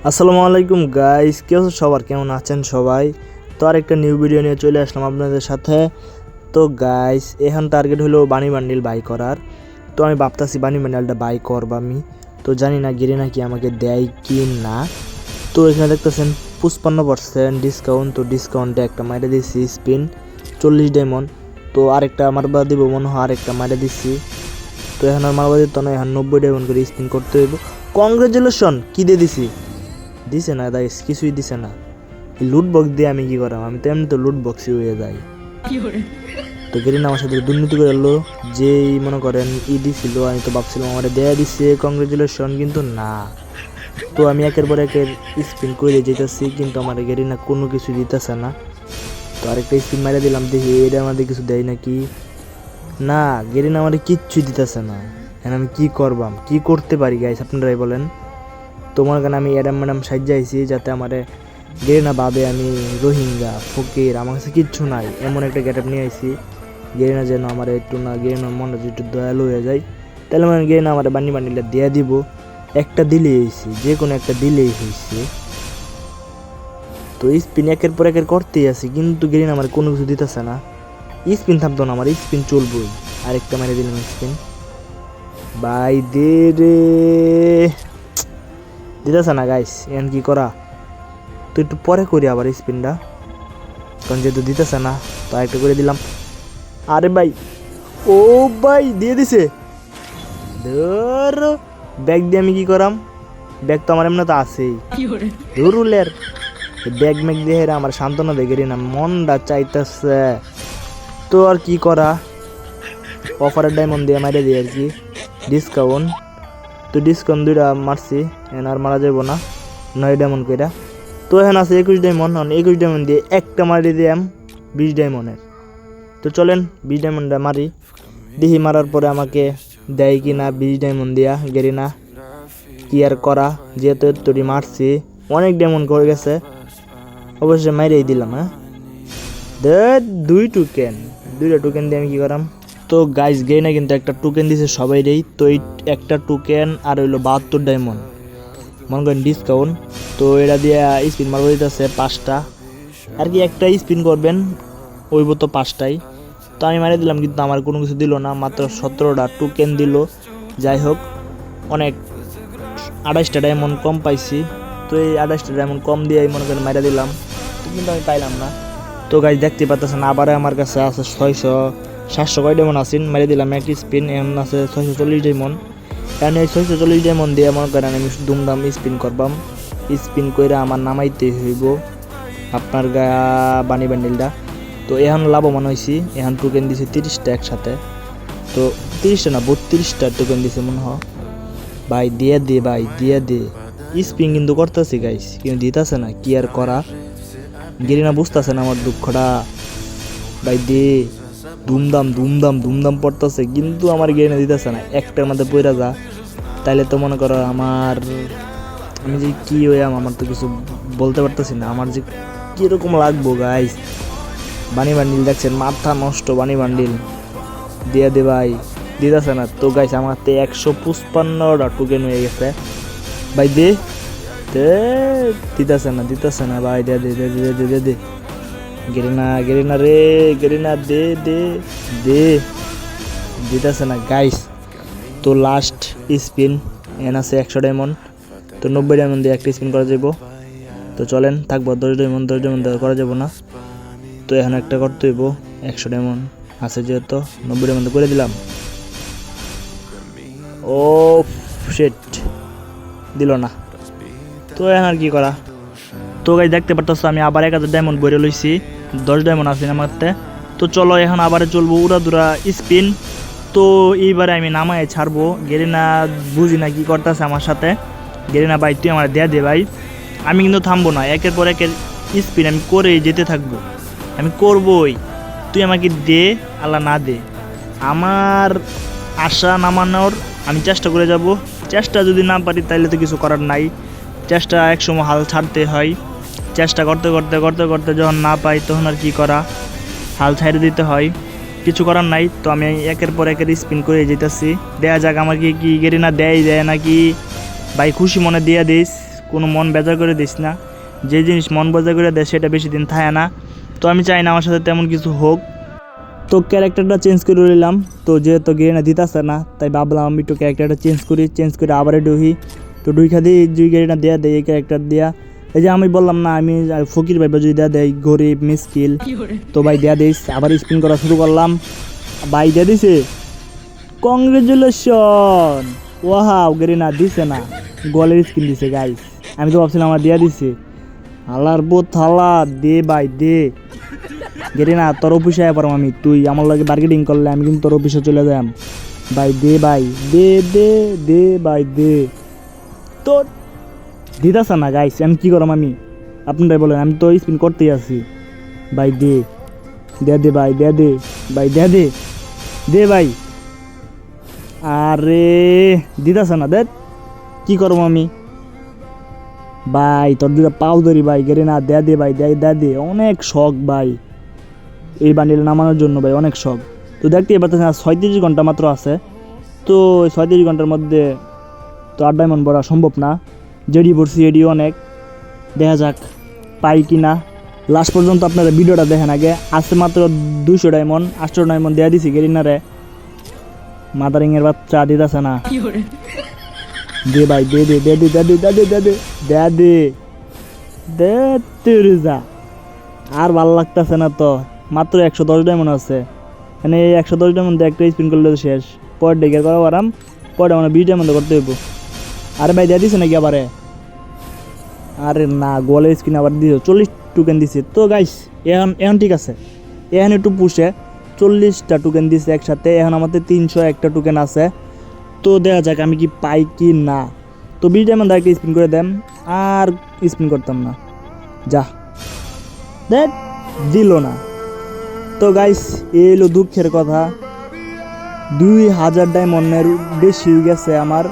আসসালামু আলাইকুম গাইস, কি অবস্থা সবার? কেমন আছেন সবাই? তো আর একটা নিউ ভিডিও নিয়ে চলে আসলাম আপনাদের সাথে। তো গাইস, এখন টার্গেট হলো বানি বান্ডিল বাই করার। তো আমি ভাবতাছি বানি বান্ডিলটা বাই করব আমি। তো জানি না গিরে নাকি আমাকে দেয় কি না। তো এখানে দেখতেছেন 55% ডিসকাউন্ট। তো ডিসকাউন্টে একটা মাইরে দিচ্ছি স্পিন 40 ডায়মন্ড। তো আরেকটা মারবা দিব মনে হয়, আরেকটা মাইরে দিচ্ছি। তো এখন আর মারবা দিত না, এখন 90 ডায়মন্ড করে স্পিন করতে হইব। কংগ্রেচুলেশন! কি দিয়ে দিছি? দিছে না গাইস, কিছুই দিছে না। লুট বক্স দিয়ে আমি কি করাম? আমি তো এমনি তো লুট বক্সই হয়ে যাই। তো গেরিনা আমার সাথে দুর্নীতি করে এলো। যেই মনে করেন দিছিল, আমি তো ভাবছিলাম আমার দেয়া দিচ্ছে কংগ্রেচুলেশন, কিন্তু না। তো আমি একের পর একের স্পিন করে যেতেছি, কিন্তু আমার গেরিনা কোনো কিছু দিতেছে না। তো আরেকটা স্পিন মারে দিলাম, দেখি এটা আমাদের কিছু দেয় নাকি। না, গেরিনা আমার কিচ্ছু দিতেছে না। এখন আমি কি করবাম, কি করতে পারি গাইস, আপনারাই বলেন। তোমার কারণে আমি অ্যাডাম ম্যাডাম সাহায্য আইছি, যাতে আমার গেরে না ভাবে আমি রোহিঙ্গা ফকির, আমার কাছে কিচ্ছু নাই, এমন একটা গেট আপ নিয়ে আইছি। গেরে না যেন আমার একটু না, গেরে না মনটা যদি একটু দয়ালু হয়ে যায়, তাহলে মানে গেরে না আমার বান্ডিলটা দিয়ে দিব। একটা দিলেই হয়েছে, যে কোনো একটা দিলেই হয়েছে। তো স্পিন একের পর একের করতেই আছি, কিন্তু গেরে না আমার কোনো কিছু দিতেছে না। স্পিন থামতো না, আমার স্পিন চলবই। আরেকটা মেরে দিলাম স্পিন। বাই দে রে, দিতেছে না গাইস, এখন কি করা? তো একটু পরে করি আবার স্পিনটা, কারণ যেহেতু দিতেছে না। তো একটা করে দিলাম। আরে ভাই, ও ভাই দিয়ে দিছে। ধরো, ব্যাগ দিয়ে আমি কি করাম? ব্যাগ তো আমার এমনি তো আছেই। ধরুলের ব্যাগ ম্যাগ দিয়ে হেরা আমার সান্ত্বনা দেখে না, মনটা চাইতেছে। তো আর কি করা, অফারের ডায়মন্ড দিয়ে মারিয়ে দিই আর কি, ডিসকাউন্ট। তো ডিসকাউন্ট দুইটা মারছি, এখন আর মারা যাবো না, 9 ডায়মন্ড কইরা। তো এখন আছে 21 ডায়মন্ড, 21 ডায়মন্ড দিয়ে একটা মারি দিলাম 20 ডায়মন্ডের। তো চলেন 20 ডায়মন্ডটা মারি, দেখি মারার পরে আমাকে দেয় কি না 20 ডায়মন্ড দিয়া। গেরি না কি আর করা, যেহেতু এতটি মারছি, অনেক ডায়মন্ড করে গেছে, অবশ্যই মাইরেই দিলাম। হ্যাঁ, দুইটা টোকেন দিয়ে আমি কি করাম? তো গাইস, গেই না কিন্তু একটা টোকেন দিছে সবাইরেই। তো এই একটা টোকেন আর হইলো 72 ডায়মন্ড, মনে করেন ডিসকাউন্ট। তো এটা দিয়ে স্পিন মারবো দিতেছে 5টা আর কি, একটা স্পিন করবেন ওইব তো 5টাই। তো আমি মারিয়ে দিলাম, কিন্তু আমার কোনো কিছু দিল না, মাত্র 17টা টোকেন দিল। যাই হোক, অনেক 28টা ডায়মন্ড কম পাইছি। তো এই 28টা ডায়মন্ড কম দিয়ে মনে করেন মারিয়ে দিলাম, তো কিন্তু আমি পাইলাম না। তো গাইজ দেখতে পাচ্ছেন, আবার আমার কাছে আছে 700 কয় ডায়মন্ড আসেন, মারিয়ে দিলাম এক স্পিন, এমন আছে 640 ডায়মন্ড। কারণ এই 640 ডায়মন্ড দিয়ে মনে করেন আমি ধুমধাম স্পিন করবাম। স্পিন করে আমার নামাইতে হইব আপনার বানি বান্ডিলটা। তো এখন লাভবান হয়েছি, এখন টোকেন দিছে 30টা একসাথে। তো 30টা না, 32টা টোকেন দিছে মনে হয়। ভাই দিয়ে দে, ভাই দিয়ে দে। স্পিন কিন্তু করতেছি গাইস, কিন্তু দিতেছে না, কি আর করা। গেরিনা বুঝতেছে না আমার দুঃখটা। ভাই দে, ধুমধাম ধুমধাম ধুমধাম পড়তেছে, কিন্তু আমার গেরিনা দিতেছে না। একটার মধ্যে পড়া যা, তাইলে তো মনে করো আমার, আমি যে কি হইয়াম আমার তো কিছু বলতে পারতেছি না, আমার যে কিরকম লাগবো গাইস। বানি বান্ডিল দেখছেন, মাথা নষ্ট বানি বান্ডিল দিয়ে দে ভাই, দিতেছে না। তো গাইস, আমার তো 155টা টোকেন হয়ে গেছে। ভাই দে, দিতেছে না ভাই, দে দে দে দে দে দে দে। গেরিনা রে, গেরিনা দে দে দে, দিতেছে না গাইস। তো লাস্ট স্পিন, এন আছে 100 ডায়মন্ড। তো 90 ডায়মন্ড দিয়ে একটা স্পিন করা যাব। তো চলেন, থাকবো 10 ডায়মন্ড, 10 ডায়মন্ড করা যাব না। তো এখন একটা করতে হইব, 100 ডায়মন্ড আছে যেহেতু, 90 ডায়মন্ড করে দিলাম। ও শিট, দিল না। তো এখন আর কি করা? তো গাইস দেখতে পারতেছো, আমি আবার 1000 ডায়মন্ড বইরে লইছি, 10 ডায়মন্ড আছে আমারতে। তো চলো এখন আবার চলবো উড়াদুরা স্পিন। তো এইবারে আমি নামায় ছাড়বো। গেরিনা বুঝি না কি করতেছে আমার সাথে। গেরিনা ভাই, তুই আমার দেয়া দে ভাই, আমি কিন্তু থামবো না, একের পর একের স্পিন আমি করেই যেতে থাকবো, আমি করবই। তুই আমাকে দে, আল্লাহ না দে। আমার আশা নামানোর আমি চেষ্টা করে যাব, চেষ্টা যদি না পারি তাহলে তো কিছু করার নাই। চেষ্টা একসময় হাল ছাড়তে হয়, চেষ্টা করতে করতে করতে করতে যখন না পাই তখন আর কি করা, হাল ছাড়ে দিতে হয়, কিছু করার নাই। তো আমি একের পর একের স্পিন করে যেতেছি, দেয়া যাক আমার কি গেরিনা দেয় নাকি। ভাই খুশি মনে দিয়ে দিস, কোনো মন বেজার করে দিস না। যে জিনিস মন বেজার করে দেয় সেটা বেশি দিন থাকে না। তো আমি চাই না আমার সাথে তেমন কিছু হোক। তো ক্যারেক্টারটা চেঞ্জ করে নিলাম। তো যেহেতু গেরিনা দিতেছে না, তাই ভাবলাম আমি একটু ক্যারেক্টারটা চেঞ্জ করে আবার ডুহি। তো ডুইখা দিয়ে দুই গেরিনা দেয়া দেয় এই ক্যারেক্টার দিয়া। এই যে আমি বললাম না, আমি ফকির ভাই যদি দেয়া দেয় গরিব মিসকিল, তো ভাই দেয়া দিস। আবার স্পিন করা শুরু করলাম, ভাই দেয়া দিছে। কংগ্রেচুলেশন, ওয়াও গেরিনা দিছে না, গোলের স্কিন দিছে গাইস। আমি তো ভাবছিলাম আমার দেয়া দিছে। হালার বো থালা, দে ভাই দে। গেরিনা তোর অফিসে আয় পারম আমি, তুই আমার লাগে বার্গেটিং করলে আমি কিন্তু তোর অফিসে চলে যাম। ভাই দে ভাই দে দে দে ভাই দে। তো দিদাসা না গাইস, আমি কী করম আমি, আপনারাই বলেন, আমি তো স্পিন করতেই আছি। ভাই দে দে দে ভাই দে দে ভাই দে দে দে ভাই। আরে দিদাসা না, দেখ কী করবো আমি। ভাই তোর দুটা পাও ধরি ভাই, গেরিনা দে দে ভাই দে দে দে। অনেক শখ ভাই এই বান্ডিল নামানোর জন্য ভাই, অনেক শখ। তো দেখতে এবার 36 ঘন্টা মাত্র আছে। তো 36 ঘন্টার মধ্যে তো 8 ডায়মন্ড ভরা সম্ভব না। যেডি পড়ছি এডি অনেক, দেখা যাক পাই কি না। লাস্ট পর্যন্ত আপনারা ভিডিওটা দেখেন আগে। আসছে মাত্র 200 ডায়মন্ড, 800 ডায়মন্ড দেওয়া দিছি গেরিনারে। মাদারিংয়ের বাচ্চা দিতেছে না। দে ভাই দে দে দে দে দে দে দে দে দে দে দে দে তুই যা। আর ভালো লাগতেছে না তো, মাত্র 110 ডায়মন্ড আছে। মানে এই 110 ডায়মন্ড একটা স্পিন করলে তো শেষ। পর ডেকে করা আরাম, পরে মানে 20 ডায়মন্ড করতে হইব। আরে ভাই দিয়ে দিছে নাকি আবারে? আরে না, গোলের স্কিন আবার দিছে, 40 টোকেন দিছে। তো গাইস এখন ঠিক আছে, এখন একটু পুষে 40টা টোকেন দিছে একসাথে। এখন আমাদের 301টা টোকেন আছে। তো দেখা যাক আমি কি পাই কি না। তো 20 ডায়মন্ড একটা স্পিন করে দেন, আর স্পিন করতাম না, যা দেখ দিল না। তো গাইস এই হলো দুঃখের কথা, 2000 ডায়মন্ডের বেশি হয়ে গেছে আমার।